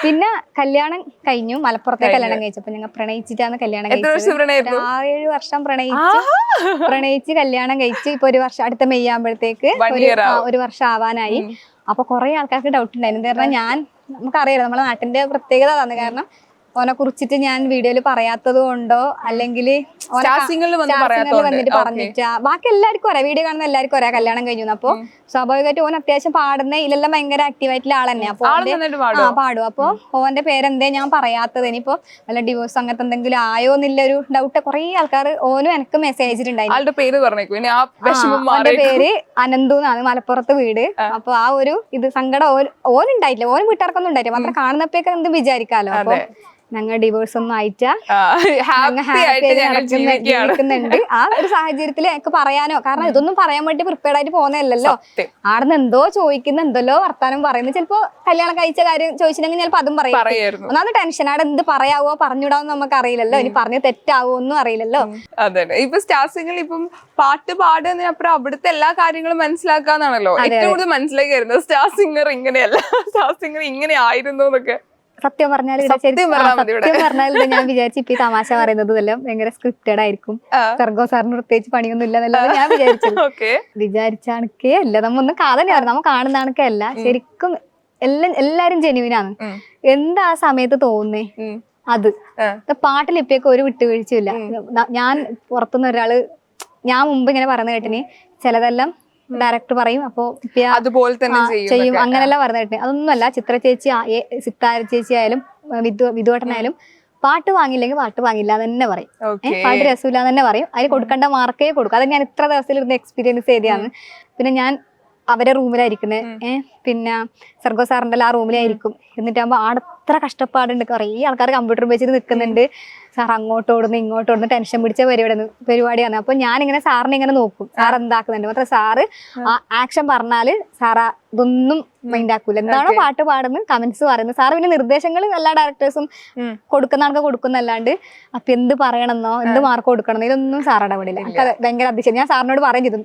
പിന്നെ കല്യാണം കഴിഞ്ഞു. മലപ്പുറത്തെ കല്യാണം കഴിച്ചപ്പോ ഞങ്ങൾ പ്രണയിച്ചിട്ടാണ് കല്യാണം കഴിച്ചത്. 6-7 വർഷം പ്രണയിച്ച് കല്യാണം കഴിച്ച് ഇപ്പൊ ഒരു വർഷം അടുത്ത മെയ് ആകുമ്പോഴത്തേക്ക് ഒരു വർഷം ആവാനായി. അപ്പൊ കുറെ ആൾക്കാർക്ക് ഡൗട്ട് ഉണ്ടായിരുന്നു. എന്താ പറഞ്ഞാൽ നമുക്കറിയാലോ നമ്മളെ നാട്ടിന്റെ പ്രത്യേകത അതാണ്. കാരണം ഓനെ കുറിച്ചിട്ട് ഞാൻ വീഡിയോയിൽ പറയാത്തത് കൊണ്ടോ അല്ലെങ്കിൽ വന്നിട്ട് പറഞ്ഞിട്ടാ. ബാക്കി എല്ലാവർക്കും അറിയാം, വീഡിയോ കാണുന്ന എല്ലാവർക്കും അറിയാം കല്യാണം കഴിഞ്ഞു. അപ്പൊ സ്വാഭാവികമായിട്ട് ഓൻ അത്യാവശ്യം പാടുന്ന ഇതിലെല്ലാം ഭയങ്കര ആക്റ്റീവായിട്ടുള്ള ആൾ തന്നെ. അപ്പൊ പാടും. അപ്പൊ ഓന്റെ പേരെന്തേ ഞാൻ പറയാത്തത്, ഇനിയിപ്പോ വല്ല ഡിവോഴ്സ് അങ്ങനത്തെ എന്തെങ്കിലും ആയോ എന്നുള്ളൊരു ഡൗട്ട് കുറെ ആൾക്കാർ ഓനും എനിക്ക് മെസ്സേജ് അയച്ചിട്ടുണ്ടായിരുന്നു. ഓന്റെ പേര് അനന്തു എന്നാണ്, മലപ്പുറത്ത് വീട്. അപ്പൊ ആ ഒരു ഇത് സങ്കടം ഓനുണ്ടായിട്ടില്ല, ഓനും വീട്ടുകാർക്കൊന്നും ഉണ്ടായിട്ടില്ല. മാത്രം കാണുന്നപ്പോഴൊക്കെ എന്തും വിചാരിക്കാലോ. അപ്പൊ ഞങ്ങൾ ഡിവോഴ്സ് ഒന്നും ആയിട്ടാ ജീവിക്കുന്നുണ്ട്. ആ ഒരു സാഹചര്യത്തിൽ എനിക്ക് പറയാനോ, കാരണം ഇതൊന്നും പറയാൻ വേണ്ടി പ്രിപ്പയർഡ് ആയിട്ട് പോകുന്നതല്ലോ. ആടുന്ന് എന്തോ ചോദിക്കുന്ന എന്തല്ലോ വർത്താനം പറയുന്നത്. ചിലപ്പോ കല്യാണം കഴിച്ച കാര്യം ചോദിച്ചിട്ടുണ്ടെങ്കിൽ ചിലപ്പോ അതും പറയും. ഒന്നാമത് ടെൻഷൻ, അവിടെ എന്ത് പറയാവോ പറഞ്ഞിടാവോ നമുക്ക് അറിയില്ലല്ലോ, ഇനി പറഞ്ഞ് തെറ്റാവോ ഒന്നും അറിയില്ലല്ലോ. അതെ, ഇപ്പൊ സ്റ്റാർ സിംഗറിൽ ഇപ്പം പാട്ട് പാടുന്നതിനപ്പുറം അവിടുത്തെ എല്ലാ കാര്യങ്ങളും മനസ്സിലാക്കാന്നാണല്ലോ ഏറ്റവും കൂടുതൽ മനസ്സിലാക്കി വരുന്നത്. സ്റ്റാർ സിംഗർ ഇങ്ങനെയല്ല, സ്റ്റാർ സിംഗർ ഇങ്ങനെ ആയിരുന്നു എന്നൊക്കെ. സത്യം പറഞ്ഞാൽ ഞാൻ വിചാരിച്ചു ഇപ്പൊ ഈ തമാശ പറയുന്നത് എല്ലാം ഭയങ്കര സ്ക്രിപ്റ്റഡ് ആയിരിക്കും, സർഗോ സാറിന് പ്രത്യേകിച്ച് പണിയൊന്നും ഇല്ല എന്നല്ലാതെ ഞാൻ വിചാരിച്ചാണക്കേ അല്ല. നമ്മൊന്നും കാതന്നെയാണ്, നമ്മ കാണുന്ന ആണക്കേ അല്ല. ശരിക്കും എല്ലാരും ജെന്യുവിനാണ്. എന്താ ആ സമയത്ത് തോന്നുന്നേ അത്. പാട്ടിൽ ഇപ്പൊക്കെ ഒരു വിട്ടുവീഴ്ചയില്ല. ഞാൻ പുറത്തുനിന്ന് ഒരാള് ഞാൻ മുമ്പ് ഇങ്ങനെ പറഞ്ഞു കേട്ടിന് ചിലതെല്ലാം ഡയറക്ടർ പറയും, അപ്പൊ അതുപോലെ തന്നെ ചെയ്യും, അങ്ങനെല്ലാം പറഞ്ഞു കേട്ടിന്. അതൊന്നുമല്ല, ചിത്ര ചേച്ചി സിത്താര ചേച്ചി ആയാലും വിധുവേട്ടനായാലും പാട്ട് വാങ്ങിയില്ലെങ്കിൽ പാട്ട് വാങ്ങില്ല തന്നെ പറയും. പാട്ട് രസമില്ല തന്നെ പറയും. അതിന് കൊടുക്കേണ്ട മാർക്കേ കൊടുക്കും. അത് ഞാൻ ഇത്ര ദിവസത്തിൽ ഇരുന്ന് എക്സ്പീരിയൻസ് ചെയ്തതാണ്. പിന്നെ ഞാൻ അവരെ റൂമിലായിരിക്കുന്നത് പിന്നെ സർഗോ സാറിന്റെ ആ റൂമിലായിരിക്കും. എന്നിട്ടാകുമ്പോ ആടെ അത്ര കഷ്ടപ്പാടുണ്ട്. കുറേ ആൾക്കാർ കമ്പ്യൂട്ടർ വെച്ചിട്ട് നിൽക്കുന്നുണ്ട്. സാർ അങ്ങോട്ട് ഓടുന്നു ഇങ്ങോട്ട് ഓടുന്നു, ടെൻഷൻ പിടിച്ച പരിപാടിയാണ്. അപ്പൊ ഞാനിങ്ങനെ സാറിനെ ഇങ്ങനെ നോക്കും, സാർ എന്താക്കുന്നുണ്ട്. മാത്രം സാറ് ആക്ഷൻ പറഞ്ഞാല് സാറാ ഇതൊന്നും മൈൻഡ് ആക്കൂല. എന്താണോ പാട്ട് പാടുന്നത് കമന്റ്സ് പറയുന്നത്. സാറ് പിന്നെ നിർദ്ദേശങ്ങൾ എല്ലാ ഡയറക്ടേഴ്സും കൊടുക്കുന്ന ആൾക്ക് കൊടുക്കുന്നല്ലാണ്ട് അപ്പൊ എന്ത് പറയണമെന്നോ എന്ത് മാർക്ക് കൊടുക്കണമെന്നോ ഇതൊന്നും സാർ ഇടപെടില്ല. എനിക്ക് ഭയങ്കര അതിശയം. ഞാൻ സാറിനോട് പറയും ചെയ്തു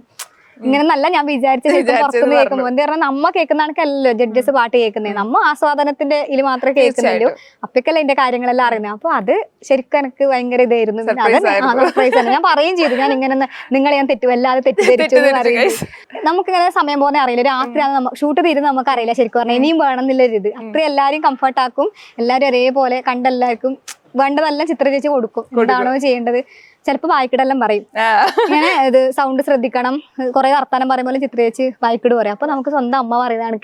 ഇങ്ങനെന്നല്ല ഞാൻ വിചാരിച്ചത്. പുറത്തുനിന്ന് കേൾക്കുമ്പോൾ എന്താ പറഞ്ഞാൽ നമ്മ കേൾക്കുന്ന കണക്കല്ലോ ജഡ്ജസ് പാട്ട് കേൾക്കുന്നത്, നമ്മ ആസ്വാദനത്തിന്റെ ഇതിൽ മാത്രമേ കേൾക്കുന്നുള്ളൂ. അപ്പൊക്കല്ലേ എന്റെ കാര്യങ്ങളെല്ലാം അറിയുന്നത്. അപ്പൊ അത് ശരിക്കും എനിക്ക് ഭയങ്കര ഇതായിരുന്നു. സർപ്രൈസ് ആണ്. ഞാൻ പറയുകയും ചെയ്തു ഞാൻ ഇങ്ങനെ നിങ്ങളെ ഞാൻ വല്ലാതെ തെറ്റിദ്ധരിച്ചു എന്ന് പറയുന്നത്. നമുക്കിങ്ങനെ സമയം പോലെ അറിയില്ല. രാത്രിയാണ് ഷൂട്ട് തീരുന്ന നമുക്ക് അറിയില്ല ശരിക്കും പറഞ്ഞാൽ. ഇനിയും വേണം എന്നുള്ളൊരു ഇത് അത്രയും എല്ലാവരും കംഫർട്ട് ആക്കും. എല്ലാവരും ഒരേപോലെ കണ്ടെല്ലാവർക്കും വേണ്ടതെല്ലാം ചിത്ര ചേച്ചി കൊടുക്കും. എന്താണോ ചെയ്യേണ്ടത്. ചിലപ്പോ വായിക്കിടെല്ലാം പറയും ഇങ്ങനെ ഇത് സൗണ്ട് ശ്രദ്ധിക്കണം, കുറെ വർത്താനം പറയുമ്പോൾ ചിത്രേച്ച് വായിക്കിട് പറയും. അപ്പൊ നമുക്ക് സ്വന്തം അമ്മ പറയുന്നതാണ്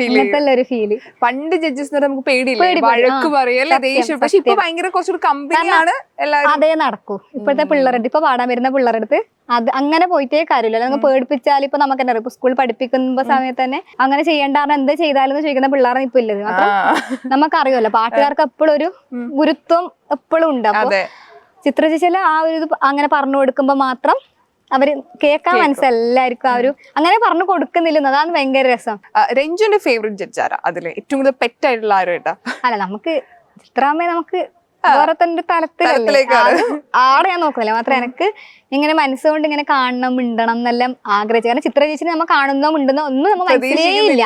ഇങ്ങനത്തെ ഒരു ഫീല്. പണ്ട് ജഡ്ജസ് നമുക്ക് പേടിയില്ല, വഴക്ക് പറയല്ലേ ദേഷ്യം. പക്ഷെ ഇപ്പൊ ഭയങ്കര കുറച്ചുകൂടി കമ്പനിയാണ് എല്ലാവരും. അതേ നടക്കൂ. ഇപ്പോഴത്തെ പിള്ളേരുടെ ഇപ്പൊ പാടാൻ വരുന്ന പിള്ളേരുടെ അത് അങ്ങനെ പോയിട്ടേ കാര്യമില്ല. നമുക്ക് പേടിപ്പിച്ചാൽ ഇപ്പൊ നമുക്ക് തന്നെ അറിയാം. ഇപ്പൊ സ്കൂൾ പഠിപ്പിക്കുന്ന സമയത്ത് തന്നെ അങ്ങനെ ചെയ്യേണ്ടാന്ന് എന്ത് ചെയ്താലും ചോദിക്കുന്ന പിള്ളേരെ ഇപ്പൊ ഇല്ലത്. മാത്രം നമുക്കറിയുമല്ലോ പാട്ടുകാർക്ക് എപ്പോഴും ഒരു ഗുരുത്വം എപ്പോഴും ഉണ്ട്. അപ്പൊ ചിത്ര ചേച്ചിയില് ആ ഒരു ഇത് അങ്ങനെ പറഞ്ഞു കൊടുക്കുമ്പോ മാത്രം അവര് കേൾക്കാൻ മനസ്സിലായിരിക്കും. ആ ഒരു അങ്ങനെ പറഞ്ഞു കൊടുക്കുന്നില്ല. അതാണ് ഭയങ്കര രസം. രഞ്ജുന്റെ ഫേവറേറ്റ് ജഡ്ജ് ആരാ അതില് ഏറ്റവും കൂടുതൽ പെറ്റായിട്ടുള്ള ആരും കേട്ടാ? അല്ല നമുക്ക് ചിത്രാമ്മ നമുക്ക് വേറെ തന്നെ തലത്തിലല്ലേ ആടെ ഞാൻ നോക്കുന്നില്ല. മാത്രം എനിക്ക് ഇങ്ങനെ മനസ്സുകൊണ്ട് ഇങ്ങനെ കാണണം മിണ്ടണം എന്നെല്ലാം ആഗ്രഹിച്ചു. കാരണം ചിത്ര ചേച്ചിനെ നമ്മ കാണുന്നോ മിണ്ടുന്നോ ഒന്നും നമ്മ മനസ്സിലേയില്ല.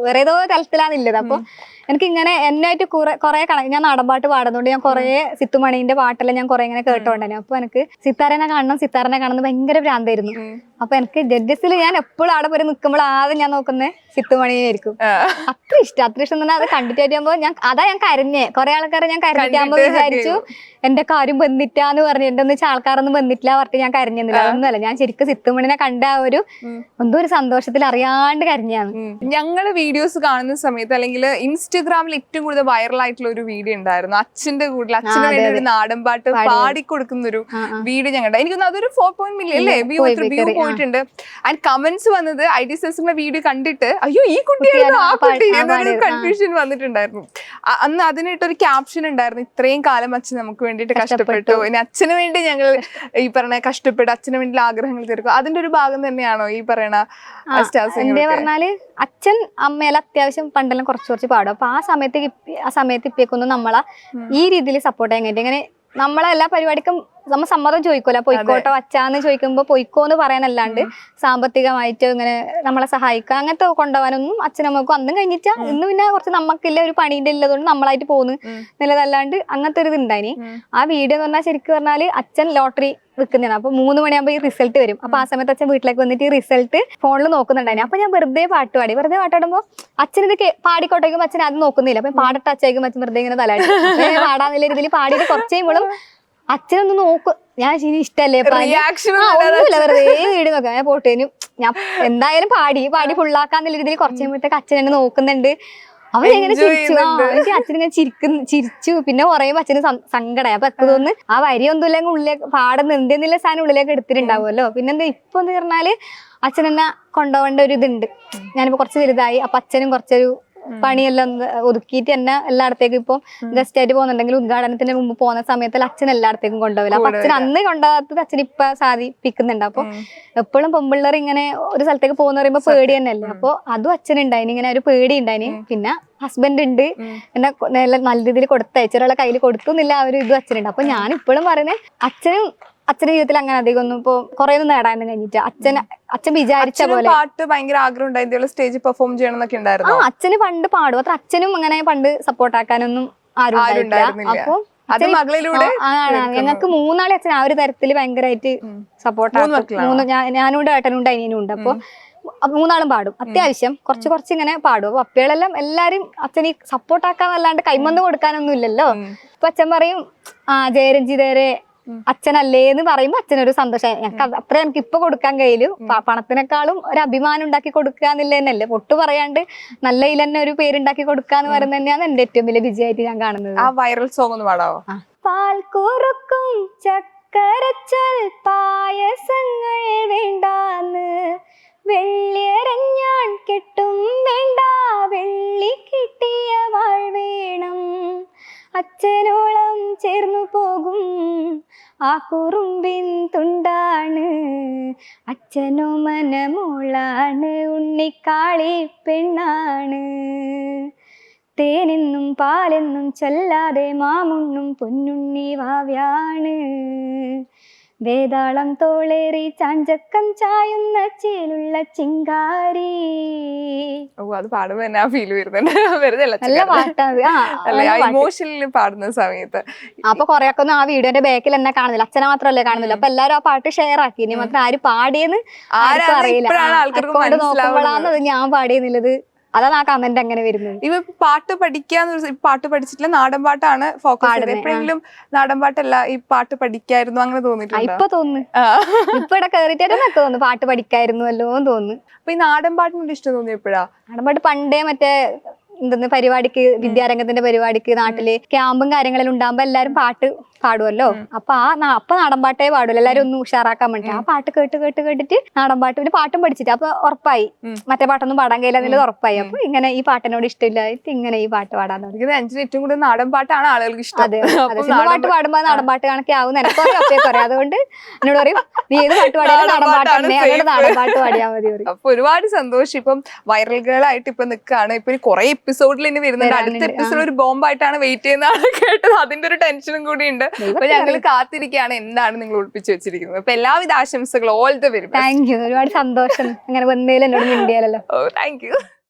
വേറെ ഏതോ തലത്തിലാന്നില്ലത്. അപ്പൊ എനിക്കിങ്ങനെ എന്നായിട്ട് കുറെ ഞാൻ നാടൻപാട്ട് പാടുന്നതുകൊണ്ട് ഞാൻ കുറെ സിത്തുമണീന്റെ പാട്ടെല്ലാം ഞാൻ കുറെ ഇങ്ങനെ കേട്ടോണ്ടായിരുന്നു. അപ്പൊ എനിക്ക് സിത്താരനെ കാണുന്നത് ഭയങ്കര ഭ്രാന്തായിരുന്നു. അപ്പൊ എനിക്ക് ജഡ്ജസിൽ ഞാൻ എപ്പോഴും അവിടെ പോയി നിൽക്കുമ്പോൾ ആദ്യം ഞാൻ നോക്കുന്നത് സിത്തുമണിയായിരിക്കും. അത്ര ഇഷ്ടം എന്ന് പറഞ്ഞാൽ അത് കണ്ടിട്ടാകുമ്പോ ഞാൻ കരഞ്ഞേ. കുറെ ആൾക്കാരെ ഞാൻ കരഞ്ഞിട്ടാകുമ്പോ വിചാരിച്ചു എന്റെ കാര്യം ബന്ധിറ്റാന്ന് പറഞ്ഞു. എന്റെ ഒന്നും ആൾക്കാരൊന്നും ബന്ധിട്ടില്ല പറഞ്ഞിട്ട് ഞാൻ കരഞ്ഞിരുന്നില്ല. അതൊന്നുമല്ല, ഞാൻ ശരിക്കും സിത്തുമണിനെ കണ്ട ആ ഒരു എന്തോ ഒരു സന്തോഷത്തിൽ അറിയാണ്ട് കരഞ്ഞാണ്. ഞങ്ങള് വീഡിയോസ് കാണുന്ന സമയത്ത് അല്ലെങ്കിൽ ഇൻസ്റ്റഗ്രാമിൽ ഏറ്റവും കൂടുതൽ വൈറൽ ആയിട്ടുള്ള ഒരു വീഡിയോ ഉണ്ടായിരുന്നു. അച്ഛന്റെ കൂടെ അച്ഛന് വേണ്ടി ഒരു നാടൻ പാട്ട് പാടിക്കൊടുക്കുന്ന ഒരു വീഡിയോ ഞങ്ങളുടെ എനിക്കൊന്ന് അതൊരു 4 million അല്ലേ വ്യൂ പോയിട്ടുണ്ട്. ആൻഡ് കമന്റ്സ് വന്നത് ID സെൽസിന്റെ വീഡിയോ കണ്ടിട്ട് അയ്യോ ഈ കുട്ടിയായിരുന്നു ആ കുട്ടി എന്നൊരു കൺഫ്യൂഷൻ വന്നിട്ടുണ്ടായിരുന്നു. അന്ന് അതിനിട്ടൊരു ക്യാപ്ഷൻ ഉണ്ടായിരുന്നു, ഇത്രയും കാലം അച്ഛൻ നമുക്ക് വേണ്ടിയിട്ട് കഷ്ടപ്പെട്ടു, ഇനി അച്ഛന് വേണ്ടി ഞങ്ങൾ ഈ പറഞ്ഞ കഷ്ടപ്പെട്ടു, അച്ഛന് വേണ്ടി ആഗ്രഹങ്ങൾ തീർക്കും. അതിന്റെ ഒരു ഭാഗം തന്നെയാണോ ഈ പറയണ എന്താ പറഞ്ഞാല് അച്ഛൻ അമ്മയെല്ലാം അത്യാവശ്യം പണ്ടെല്ലാം കുറച്ച് പാടും. അപ്പൊ ആ സമയത്ത് ഇപ്പൊന്നും നമ്മളെ ഈ രീതിയിൽ സപ്പോർട്ട് ചെയ്യാൻ കഴിഞ്ഞിട്ട് ഇങ്ങനെ നമ്മളെ എല്ലാ പരിപാടിക്കും നമ്മ സമ്മതം ചോദിക്കൂല. പൊയ്ക്കോട്ടോ അച്ഛാന്ന് ചോദിക്കുമ്പോ പൊയ്ക്കോന്ന് പറയാനല്ലാണ്ട് സാമ്പത്തികമായിട്ട് ഇങ്ങനെ നമ്മളെ സഹായിക്കുക അങ്ങനത്തെ കൊണ്ടുപോകാനൊന്നും അച്ഛനമ്മക്കും അന്നും കഴിഞ്ഞിട്ട് ഇന്ന് പിന്നെ കുറച്ച് നമുക്കില്ല ഒരു പണീന്റെ ഇല്ലതുകൊണ്ട് നമ്മളായിട്ട് പോകുന്നു എന്നുള്ളതല്ലാണ്ട് അങ്ങനത്തെ ഒരു ഇതുണ്ടായിനി. ആ വീഡിയോ എന്ന് പറഞ്ഞാൽ ശരിക്കും പറഞ്ഞാല് അച്ഛൻ ലോട്ടറി വിൽക്കുന്നതാണ്. അപ്പൊ 3 മണിയാകുമ്പോൾ ഈ റിസൾട്ട് വരും. അപ്പൊ ആ സമയത്ത് അച്ഛൻ വീട്ടിലേക്ക് വന്നിട്ട് ഈ റിസൾട്ട് ഫോണിൽ നോക്കുന്നുണ്ടായിരുന്നു. അപ്പൊ ഞാൻ വെറുതെ പാട്ട് പാടുമ്പോ അച്ഛൻ ഇത് പാടിക്കോട്ടേക്കും അച്ഛൻ അത് നോക്കുന്നില്ല. അപ്പൊ പാടിട്ട് അച്ഛനും അച്ഛൻ വെറുതെ ഇങ്ങനെ തലായിട്ട് പാടാന്നുള്ള രീതിയിൽ പാടിയിട്ട് കുറച്ച് കഴിയുമ്പോഴും അച്ഛനൊന്ന് നോക്കും. ഞാൻ ശരി ഇഷ്ടല്ലേ ഒന്നുമില്ല വെറുതെ വീട് നോക്കാം. ഞാൻ പോട്ടേനും ഞാൻ എന്തായാലും പാടി ഫുള്ളാക്കാന്നുള്ള രീതിയിൽ കുറച്ച് കഴിയുമ്പോഴത്തേക്ക് അച്ഛൻ എന്നെ നോക്കുന്നുണ്ട്. അവരെങ്ങനെ ചിരിച്ചു. എനിക്ക് അച്ഛനിങ്ങനെ ചിരിച്ചു. പിന്നെ പറയുമ്പോ അച്ഛന് സങ്കടമായി. അപ്പൊ ഒക്കെ തോന്നുന്നു ആ വരി ഒന്നുമില്ലെങ്കിൽ ഉള്ളിലേക്ക് പാടുന്ന എന്തെന്നില്ല സാധനം ഉള്ളിലേക്ക് എടുത്തിട്ടുണ്ടാവുമല്ലോ. പിന്നെന്താ ഇപ്പൊ എന്ന് പറഞ്ഞാല് അച്ഛൻ എന്നെ കൊണ്ടുപോകേണ്ട ഒരു ഇതുണ്ട്. ഞാനിപ്പോ കുറച്ച് വലുതായി. അപ്പൊ അച്ഛനും കുറച്ചൊരു പണിയെല്ലാം ഒതുക്കിയിട്ട് തന്നെ എല്ലായിടത്തേക്കും ഇപ്പൊ ഗസ്റ്റ് ആയിട്ട് പോകുന്നുണ്ടെങ്കിൽ ഉദ്ഘാടനത്തിന് മുമ്പ് പോകുന്ന സമയത്ത് അച്ഛൻ എല്ലായിടത്തേക്കും കൊണ്ടുപോകില്ല. അപ്പൊ അച്ഛൻ അന്ന് കൊണ്ടുപോകാത്തത് അച്ഛൻ ഇപ്പൊ സാധിപ്പിക്കുന്നുണ്ട്. അപ്പൊ എപ്പോഴും പെമ്പിള്ളേർ ഇങ്ങനെ ഒരു സ്ഥലത്തേക്ക് പോകുന്ന പറയുമ്പോ പേടി തന്നെയല്ലേ. അപ്പൊ അതും അച്ഛനുണ്ടായിന് ഇങ്ങനെ ഒരു പേടി ഉണ്ടായിന്. പിന്നെ ഹസ്ബൻഡ് ഉണ്ട് എന്നെ നല്ല രീതിയിൽ കൊടുത്തയച്ചൊരാളെ കയ്യിൽ കൊടുക്കുന്നില്ല ആ ഒരു ഇതും അച്ഛനുണ്ട്. അപ്പൊ ഞാൻ ഇപ്പോഴും പറയുന്നത് അച്ഛന്റെ ജീവിതത്തിൽ അങ്ങനെ അധികം ഒന്നും ഇപ്പൊ കുറെ ഒന്നും നേടാൻ കഴിഞ്ഞിട്ട് അച്ഛൻ വിചാരിച്ച പോലെ പാട്ട് ഭയങ്കര ആഗ്രഹം ഉണ്ടായിരുന്നു, സ്റ്റേജിൽ പെർഫോം ചെയ്യണം എന്നൊക്കെ ഉണ്ടായിരുന്നു. അച്ഛന് പണ്ട് പാടും. അത്ര അച്ഛനും അങ്ങനെ പണ്ട് സപ്പോർട്ട് ആക്കാനൊന്നും ആരും ഉണ്ടായിരുന്നില്ല. അപ്പൊ ഞങ്ങൾക്ക് 3 ആളെ അച്ഛൻ ആ ഒരു തരത്തില് ഭയങ്കരമായിട്ട് സപ്പോർട്ടാക്കും. ഞാനുണ്ട് ഏട്ടനുണ്ട് അനിയനും ഉണ്ട്. അപ്പൊ 3 ആളും പാടും. അത്യാവശ്യം കുറച്ച് ഇങ്ങനെ പാടും. അപ്പൊ അപ്പകളെല്ലാം എല്ലാരും അച്ഛന് സപ്പോർട്ടാക്കാന്നല്ലാണ്ട് കൈമന്ന് കൊടുക്കാനൊന്നും ഇല്ലല്ലോ. അപ്പൊ അച്ഛൻ പറയും ജയരഞ്ജിതേരെ അച്ഛനല്ലേന്ന് പറയുമ്പോ അച്ഛനൊരു സന്തോഷം. അത്ര എനിക്ക് ഇപ്പൊ കൊടുക്കാൻ കഴിയില്ല. പണത്തിനേക്കാളും ഒരു അഭിമാനം ഉണ്ടാക്കി കൊടുക്കുക എന്നുള്ളതന്നെയല്ലേ. പൊട്ടു പറയാണ്ട് നല്ല ഇതിൽ തന്നെ ഒരു പേരുണ്ടാക്കി കൊടുക്കാന്ന് പറയുന്നത് തന്നെയാണ് എന്റെ ഏറ്റവും വലിയ വിജയമായിട്ട് ഞാൻ കാണുന്നത്. ആ വൈറൽ സോങ് ഒന്ന് പാടാവോ? പാൽ കുറുക്കും ചക്കരച്ചൽ പായസങ്ങൾ വേണ്ടാന്ന് വെള്ളിയരഞ്ഞാൻ കെട്ടും വേണ്ട, വെള്ളി കിട്ടിയ വാൾ വേണം. അച്ഛനോളം ചേർന്നു പോകും ആ കുറുമ്പിൻ തുണ്ടാണ്, അച്ഛനോ മനമോളാണ്, ഉണ്ണിക്കാളി പെണ്ണാണ്. തേനെന്നും പാലെന്നും ചൊല്ലാതെ മാമുണ്ണും പൊന്നുണ്ണി വാവ്യാണ്. വേതാളം തോളേറി ചാഞ്ചക്കം ചായുന്ന ചേലുള്ള ചിങ്കാരി. ഓ അത് പാടുമ്പോ തന്നെ ആ ഫീൽ വരുന്നുണ്ട്. വെറുതെ നല്ല പാട്ടാണ്. ഇമോഷണലി പാടുന്ന സമയത്ത്. അപ്പൊ കൊറേയൊക്കെ ഒന്നും ആ വീഡിയോന്റെ ബാക്കിൽ എന്നെ കാണുന്നില്ല, അച്ഛനെ മാത്രമല്ലേ കാണുന്നില്ല. അപ്പൊ എല്ലാരും ആ പാട്ട് ഷെയർ ആക്കി. ഇനി മാത്രം ആര് പാടിയെന്ന് ആർക്കും അറിയില്ല. അക്കൗണ്ട് നോക്കുമ്പോഴാണ് ഞാൻ പാടിയെന്നുള്ളത്. അതാണ് ആ കമന്റ് അങ്ങനെ വരുന്നത്. ഇവ പാട്ട് പഠിക്കാന്ന് പാട്ട് പഠിച്ചിട്ടില്ല, നാടൻ പാട്ടാണ് ഫോക്കസ് ചെയ്തത്. എപ്പോഴെങ്കിലും നാടൻ പാട്ടല്ല ഈ പാട്ട് പഠിക്കായിരുന്നു അങ്ങനെ തോന്നിയിട്ടുണ്ട്? ഇപ്പൊ തോന്നുന്നു, ഇപ്പൊ ഇവിടെ കേറിട്ടൊക്കെ തോന്നുന്നു പാട്ട് പഠിക്കായിരുന്നുവല്ലോ എന്ന് തോന്നുന്നു. അപ്പൊ ഈ നാടൻ പാട്ടിനോട് ഇഷ്ടം തോന്നി എപ്പോഴാ? നാടൻ പാട്ട് പണ്ടേ മറ്റേ എന്തെന്ന് പരിപാടിക്ക്, വിദ്യാരംഗത്തിന്റെ പരിപാടിക്ക്, നാട്ടില് ക്യാമ്പും കാര്യങ്ങളെല്ലാം ഉണ്ടാകുമ്പോ എല്ലാരും പാട്ട് പാടുമല്ലോ. അപ്പൊ അപ്പൊ നാടൻ പാട്ടേ പാടുമല്ലോ, എല്ലാരും ഒന്ന് ഉഷാറാക്കാൻ വേണ്ടി ആ പാട്ട് കേട്ടിട്ട് നാടൻ പാട്ട്, പിന്നെ പാട്ടും പഠിച്ചിട്ട് അപ്പൊ ഉറപ്പായി മറ്റേ പാട്ടൊന്നും പാടാൻ കഴിയില്ല എന്നുള്ളത് ഉറപ്പായി. അപ്പൊ ഇങ്ങനെ ഈ പാട്ടിനോട് ഇഷ്ടമില്ലായിട്ട് ഇങ്ങനെ ഈ പാട്ട് പാടാൻ തുടങ്ങി. ഏറ്റവും കൂടുതൽ നാടൻ പാട്ടാണ് ആളുകൾക്ക് ഇഷ്ടം. അതെ, സിനിമ പാട്ട് പാടുമ്പോ നാടൻ പാട്ട് കണക്കാവും എനക്കൊക്കെ അപ്പയൊക്കെ പറയാം. അതുകൊണ്ട് എന്നോട് പറയും നീ ഏത് പാട്ട് പാടിയാലും നാടൻ പാട്ട് തന്നെ, അതുകൊണ്ട് നാടൻ പാട്ട് പാടിയാൽ മതി. അപ്പൊ ഒരുപാട് സന്തോഷം. ഇപ്പം വൈറൽ ഗേൾ ആയിട്ട് ഇപ്പൊ നിൽക്കുകയാണ്. ഇപ്പൊ കുറെ എപ്പിസോഡിൽ ഇനി വരുന്നുണ്ട്. അടുത്ത എപ്പിസോഡ് ഒരു ബോംബായിട്ടാണ് വെയിറ്റ് ചെയ്യുന്നതാണ് കേട്ടത്. അതിന്റെ ഒരു ടെൻഷനും കൂടി ഉണ്ട്. അപ്പൊ ഞങ്ങൾ കാത്തിരിക്കുകയാണ് എന്താണ് നിങ്ങൾ ഒളിപ്പിച്ചു വെച്ചിരിക്കുന്നത്. അപ്പൊ എല്ലാവിധ ആശംസകളും. All the very best. Thank you, ഒരുപാട് സന്തോഷം അങ്ങനെ വന്നതിൽ എന്നോട് മിണ്ടിയാലല്ലോ. ഓ താങ്ക് യു.